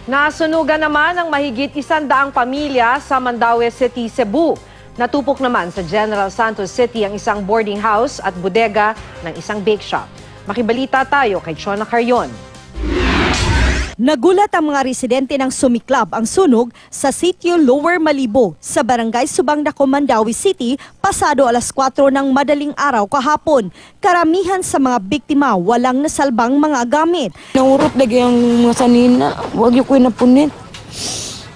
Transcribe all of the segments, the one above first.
Nasunugan naman ang mahigit 100 pamilya sa Mandaue City, Cebu. Natupok naman sa General Santos City ang isang boarding house at bodega ng isang bake shop. Makibalita tayo kay Chona Carrion. Nagulat ang mga residente ng sumiklab ang sunog sa sitio Lower Malibo sa Barangay Subang Dako, Mandaue City pasado alas 4 ng madaling araw kahapon. Karamihan sa mga biktima walang nasalbang mga gamit. Naurot lagi ang mga sanina, wag yung ko napunit.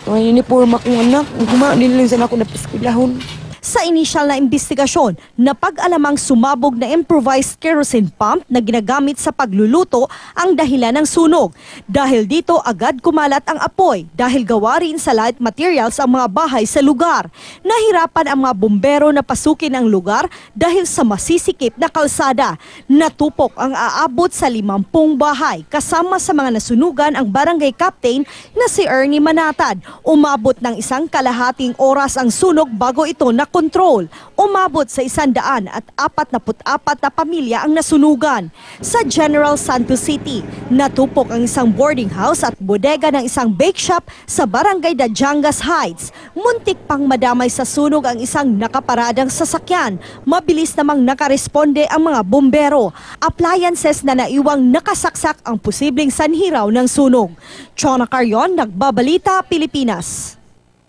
May uniform akong anak, din lang sana ako napiskilahon. Sa inisyal na investigasyon, napag-alamang sumabog na improvised kerosene pump na ginagamit sa pagluluto ang dahilan ng sunog. Dahil dito, agad kumalat ang apoy dahil gawa rin sa light materials ang mga bahay sa lugar. Nahirapan ang mga bumbero na pasukin ang lugar dahil sa masisikip na kalsada. Natupok ang aabot sa 50 bahay. Kasama sa mga nasunugan ang barangay captain na si Ernie Manatad. Umabot ng 1 kalahating oras ang sunog bago ito control. Umabot sa 144 na pamilya ang nasunugan. Sa General Santos City, natupok ang isang boarding house at bodega ng isang bake shop sa Barangay Dajangas Heights. Muntik pang madamay sa sunog ang isang nakaparadang sasakyan. Mabilis namang nakaresponde ang mga bumbero. Appliances na naiwang nakasaksak ang posibleng sanhi raw ng sunog. Chona Carrion, Nagbabalita, Pilipinas.